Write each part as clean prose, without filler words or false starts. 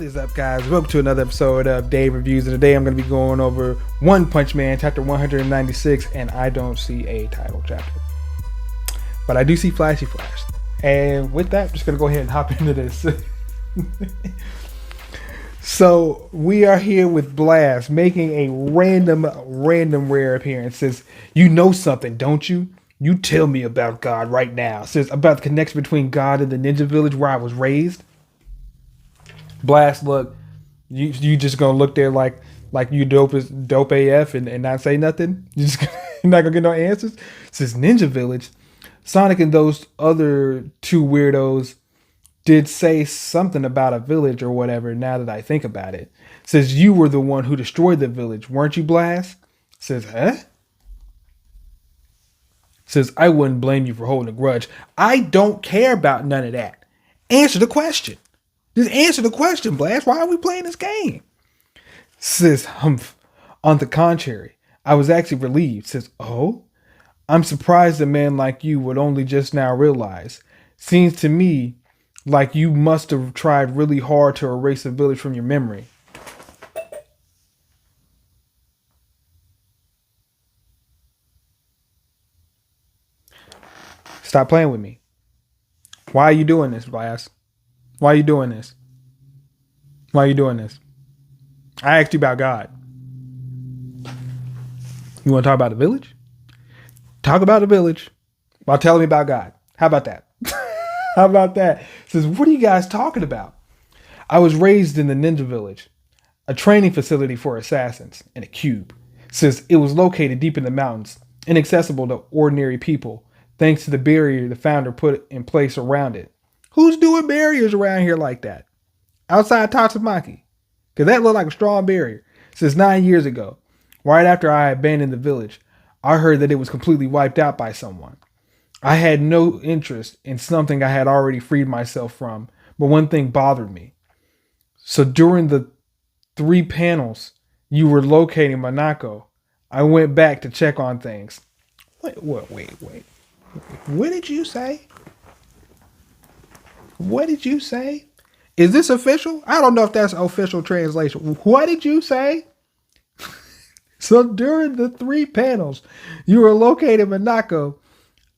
is up, guys? Welcome to another episode of Dave Reviews. And today I'm going to be going over One Punch Man, chapter 196, and I don't see a title chapter. But I do see Flashy Flash. And with that, I'm just going to go ahead and hop into this. So, we are here with Blast, making a random rare appearance. Says, you know something, don't you? You tell me about God right now. Says, about the connection between God and the ninja village where I was raised. Blast, look, you just gonna look there like you dope AF and not say nothing? You're not gonna get no answers? Says Ninja Village. Sonic and those other two weirdos did say something about a village or whatever now that I think about it. Says you were the one who destroyed the village, weren't you, Blast? Says, huh? Says, I wouldn't blame you for holding a grudge. I don't care about none of that. Answer the question. Just answer the question, Blast. Why are we playing this game? Says, humph. On the contrary, I was actually relieved. Says, oh? I'm surprised a man like you would only just now realize. Seems to me like you must have tried really hard to erase the village from your memory. Stop playing with me. Why are you doing this, Blast? Why are you doing this? Why are you doing this? I asked you about God. You want to talk about the village? Talk about the village while telling me about God. How about that? How about that? Says, what are you guys talking about? I was raised in the Ninja Village, a training facility for assassins, in a cube. Says it was located deep in the mountains, inaccessible to ordinary people, thanks to the barrier the founder put in place around it. Who's doing barriers around here like that? Outside Tatsumaki. Because that looked like a strong barrier. Since 9 years ago, right after I abandoned the village, I heard that it was completely wiped out by someone. I had no interest in something I had already freed myself from, but one thing bothered me. So during the 3 panels you were locating Monako, I went back to check on things. Wait. What did you say? What did you say? Is this official? I don't know if that's official translation. What did you say? So during the 3 panels you were located in Monako,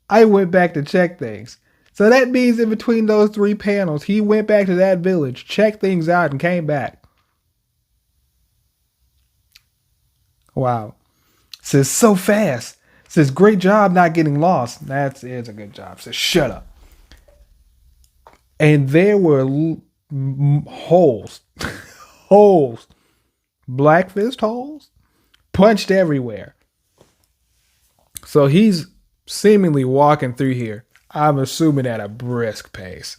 I went back to check things. So that means in between those 3 panels, he went back to that village, checked things out, and came back. Wow. Says so fast. Says great job not getting lost. That is a good job. Says shut up. And there were holes. Holes. Black fist holes. Punched everywhere. So he's seemingly walking through here. I'm assuming at a brisk pace.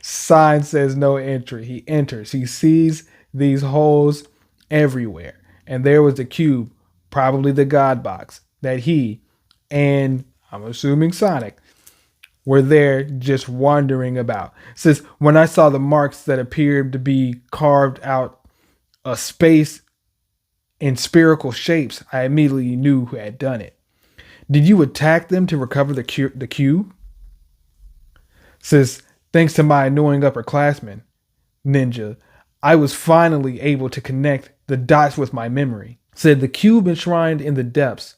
Sign says no entry. He enters. He sees these holes everywhere. And there was the cube, probably the God box, that he and I'm assuming Sonic were there just wandering about. Says, when I saw the marks that appeared to be carved out a space in spherical shapes, I immediately knew who had done it. Did you attack them to recover the cube? Says, thanks to my annoying upperclassman, Ninja, I was finally able to connect the dots with my memory. Said the cube enshrined in the depths,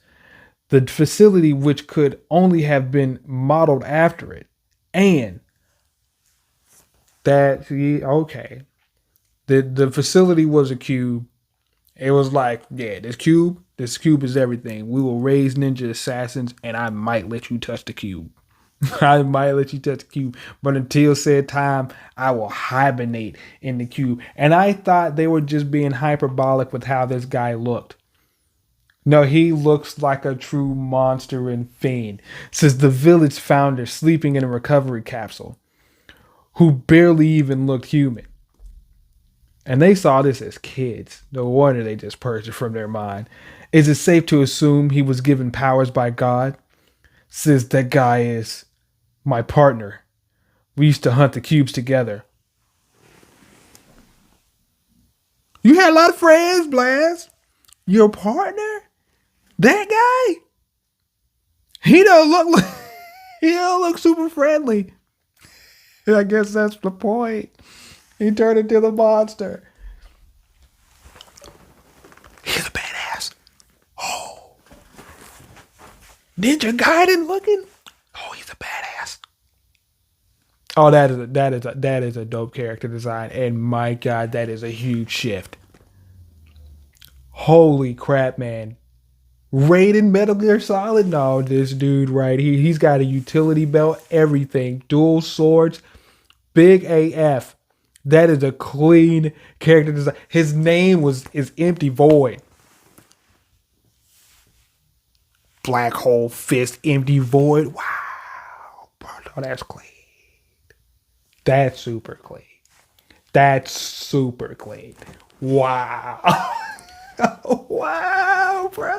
the facility which could only have been modeled after it. And that, okay. The facility was a cube. It was like, yeah, this cube is everything. We will raise ninja assassins, and I might let you touch the cube. I might let you touch the cube. But until said time, I will hibernate in the cube. And I thought they were just being hyperbolic with how this guy looked. No, he looks like a true monster and fiend. Says the village founder sleeping in a recovery capsule, who barely even looked human. And they saw this as kids. No wonder they just purged it from their mind. Is it safe to assume he was given powers by God? Says that guy is my partner. We used to hunt the cubes together. You had a lot of friends, Blast. Your partner? That guy? He don't look super friendly. I guess that's the point. He turned into the monster. He's a badass. Oh. Ninja Gaiden looking. Oh, he's a badass. Oh, that is a dope character design. And my God, that is a huge shift. Holy crap, man. Raiden Metal Gear Solid? No, this dude right here. He's got a utility belt, everything. Dual swords. Big AF. That is a clean character design. His name is Empty Void. Black Hole Fist, Empty Void. Wow. Bro, that's clean. That's super clean. That's super clean. Wow. Wow, bro.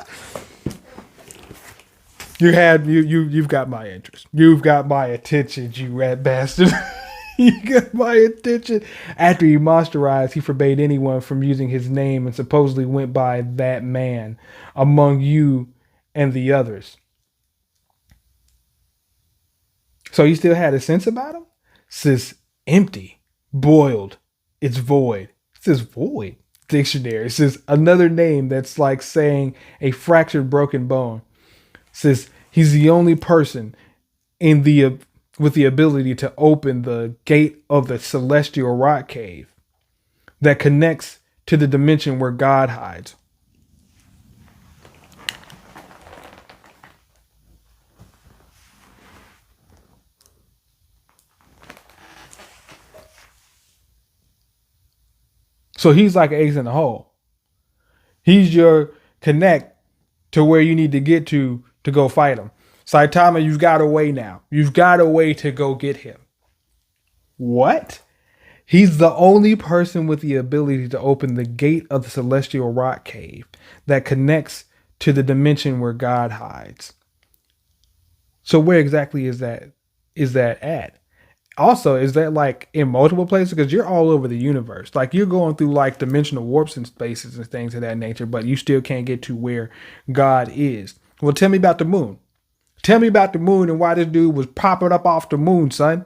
You've got my interest. You've got my attention, you rat bastard. You got my attention. After he monsterized, he forbade anyone from using his name and supposedly went by that man among you and the others. So he still had a sense about him? Says empty, boiled, it's void. It says void. Dictionary. It says another name that's like saying a fractured broken bone. It says he's the only person in the with the ability to open the gate of the celestial rock cave that connects to the dimension where God hides. So he's like an ace in the hole. He's your connect to where you need to get to go fight him. Saitama, you've got a way now. You've got a way to go get him. What? He's the only person with the ability to open the gate of the celestial rock cave that connects to the dimension where God hides. So where exactly is that at? Also, is that like in multiple places? Because you're all over the universe. Like you're going through like dimensional warps and spaces and things of that nature, but you still can't get to where God is. Well, tell me about the moon. Tell me about the moon and why this dude was popping up off the moon, son.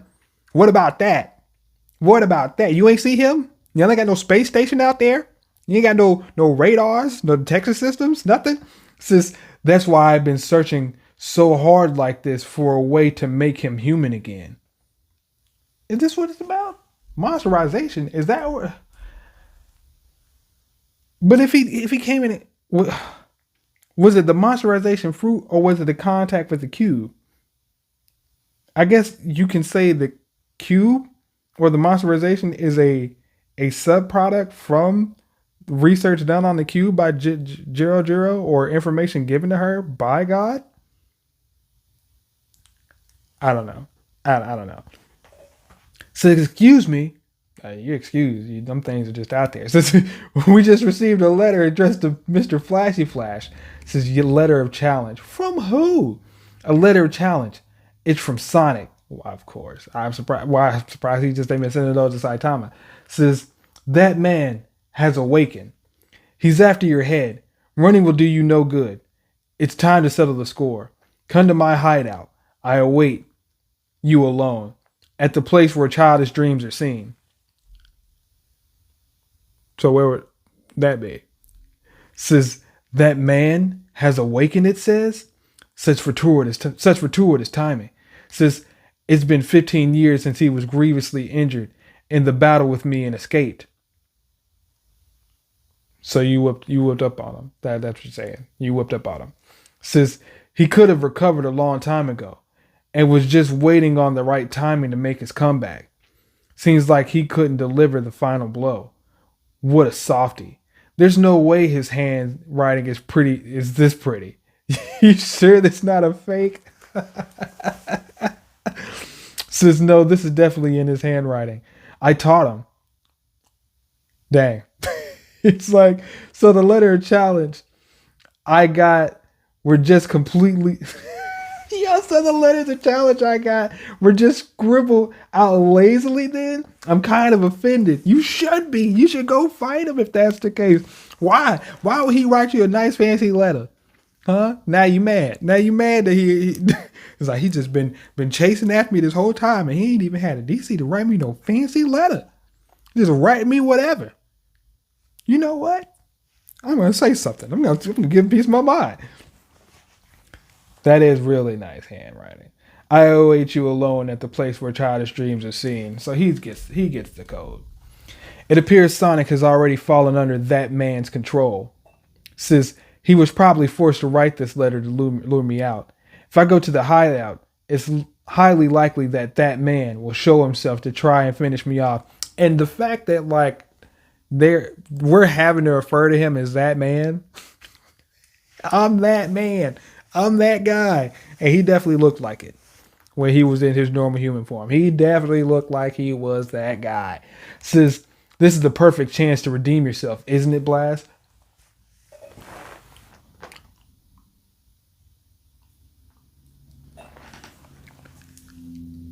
What about that? What about that? You ain't see him? You ain't got no space station out there? You ain't got no radars, no detection systems, nothing? Since that's why I've been searching so hard like this for a way to make him human again. Is this what it's about? Monsterization? Is that what? But if he came in, was it the monsterization fruit or was it the contact with the cube? I guess you can say the cube or the monsterization is a subproduct from research done on the cube by Jiro Jiro or information given to her by God. I don't know. I don't know. So excuse me, you excuse you. Them things are just out there. Since we just received a letter addressed to Mr. Flashy Flash. It says your letter of challenge from who? A letter of challenge. It's from Sonic. Well, of course. I'm surprised. Why I'm surprised he just ain't been sending those to Saitama. It says that man has awakened. He's after your head. Running will do you no good. It's time to settle the score. Come to my hideout. I await you alone. At the place where childish dreams are seen. So where would that be? Says that man has awakened, it says. Such fortuitous timing. Says it's been 15 years since he was grievously injured in the battle with me and escaped. So you whooped up on him. That's what you're saying. You whooped up on him. Says he could have recovered a long time ago. And was just waiting on the right timing to make his comeback. Seems like he couldn't deliver the final blow. What a softie. There's no way his handwriting is this pretty. You sure that's not a fake? Says no, this is definitely in his handwriting. I taught him. Dang. It's like, so the letter of challenge we're just completely... Yo, so the letters of challenge I got were just scribbled out lazily then? I'm kind of offended. You should be. You should go fight him if that's the case. Why? Why would he write you a nice fancy letter? Huh? Now you mad. Now you mad that he it's like he just been chasing after me this whole time and he ain't even had a DC to write me no fancy letter. Just write me whatever. You know what? I'm gonna say something. I'm gonna give a piece of my mind. That is really nice handwriting. I await you alone at the place where childish dreams are seen. So he gets the code. It appears Sonic has already fallen under that man's control. Says he was probably forced to write this letter to lure me out. If I go to the hideout, it's highly likely that that man will show himself to try and finish me off. And the fact that like we're having to refer to him as that man. I'm that man. I'm that guy. And he definitely looked like it when he was in his normal human form. He definitely looked like he was that guy. Says this is the perfect chance to redeem yourself, isn't it, Blast?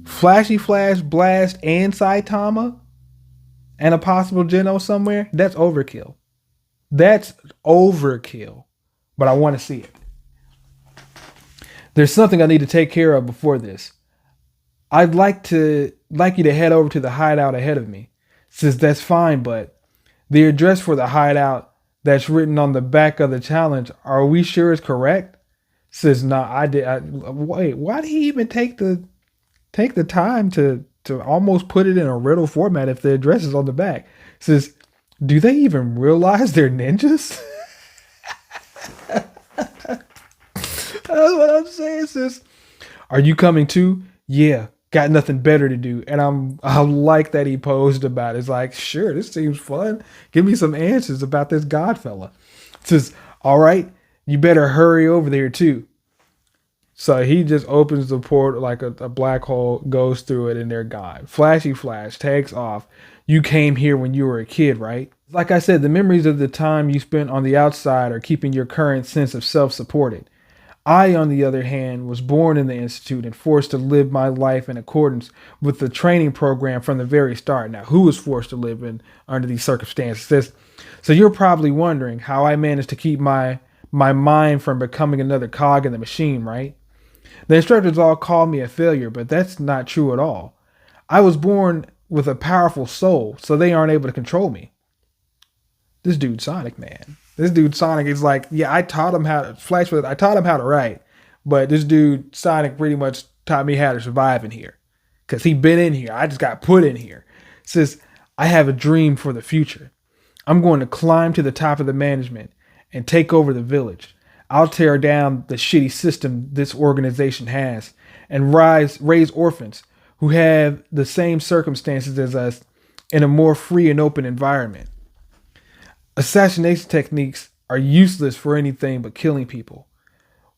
Flashy Flash, Blast, and Saitama, and a possible Geno somewhere. That's overkill. That's overkill. But I want to see it. There's something I need to take care of before this. I'd like you to head over to the hideout ahead of me. Says that's fine, but the address for the hideout that's written on the back of the challenge, are we sure is correct? Says nah, wait, why did he even take the time to almost put it in a riddle format if the address is on the back? Says, do they even realize they're ninjas? That's what I'm saying, sis. Are you coming too? Yeah, got nothing better to do. And I like that he posed about it. It's like, sure, this seems fun. Give me some answers about this Godfella. Says, all right, you better hurry over there too. So he just opens the port like a black hole, goes through it, and they're gone. Flashy Flash takes off. You came here when you were a kid, right? Like I said, the memories of the time you spent on the outside are keeping your current sense of self supported. I, on the other hand, was born in the Institute and forced to live my life in accordance with the training program from the very start. Now, who was forced to live in under these circumstances? So you're probably wondering how I managed to keep my mind from becoming another cog in the machine, right? The instructors all called me a failure, but that's not true at all. I was born with a powerful soul, so they aren't able to control me. This dude Sonic, man. This dude Sonic is like, yeah, I taught him how to flash with it. I taught him how to write, but this dude Sonic pretty much taught me how to survive in here, cause he been in here. I just got put in here. Says I have a dream for the future. I'm going to climb to the top of the management and take over the village. I'll tear down the shitty system this organization has and raise orphans who have the same circumstances as us in a more free and open environment. Assassination techniques are useless for anything but killing people.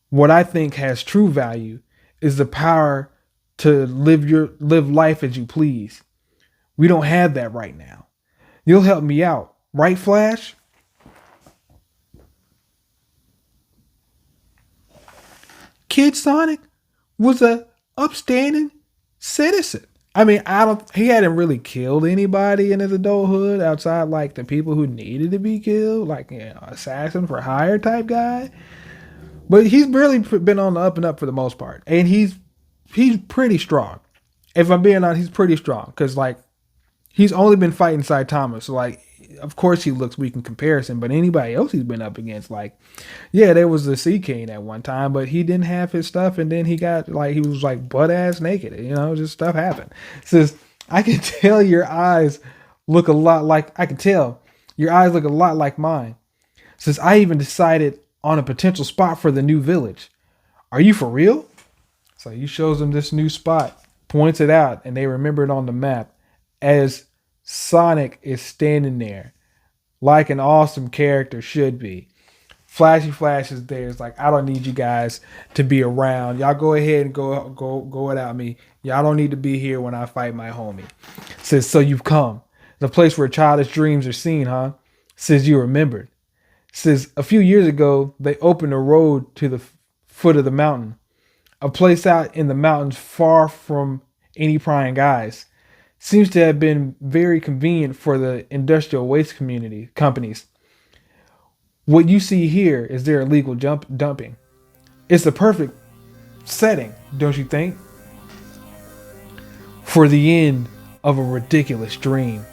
What I think has true value is the power to live life as you please. We don't have that right now. You'll help me out, right, Flash? Kid Sonic was a upstanding citizen. I mean, he hadn't really killed anybody in his adulthood outside like the people who needed to be killed, like, assassin for hire type guy. But he's really been on the up and up for the most part. And he's pretty strong. If I'm being honest, he's pretty strong. Because, like, he's only been fighting Saitama. So, like, of course he looks weak in comparison. But anybody else he's been up against, like, yeah, there was the Sea King at one time. But he didn't have his stuff. And then he was, like, butt-ass naked. Just stuff happened. Says, I can tell your eyes look a lot like, I can tell your eyes look a lot like mine. Says, I even decided on a potential spot for the new village. Are you for real? So he shows them this new spot, points it out, and they remember it on the map as Sonic is standing there like an awesome character should be. Flashy Flash is there. It's like, I don't need you guys to be around. Y'all go ahead and go without me. Y'all don't need to be here when I fight my homie. Says, so you've come. The place where childish dreams are seen, huh? Says you remembered. Says a few years ago, they opened a road to the foot of the mountain. A place out in the mountains far from any prying eyes. Seems to have been very convenient for the industrial waste companies. What you see here is their illegal dumping. It's the perfect setting, don't you think? For the end of a ridiculous dream.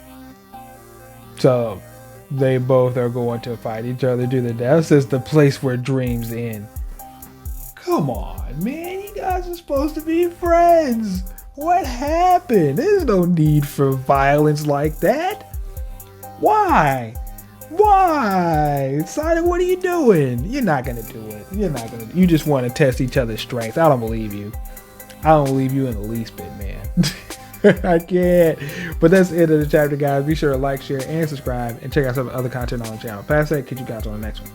So they both are going to fight each other to the death. This is the place where dreams end. Come on, man. You guys are supposed to be friends. What happened? There's no need for violence like that. Why? Why? Sonic, what are you doing? You're not going to do it. You just want to test each other's strength. I don't believe you. I don't believe you in the least bit, man. I can't. But that's the end of the chapter, guys. Be sure to like, share, and subscribe, and check out some other content on the channel. Past that, catch you guys on the next one.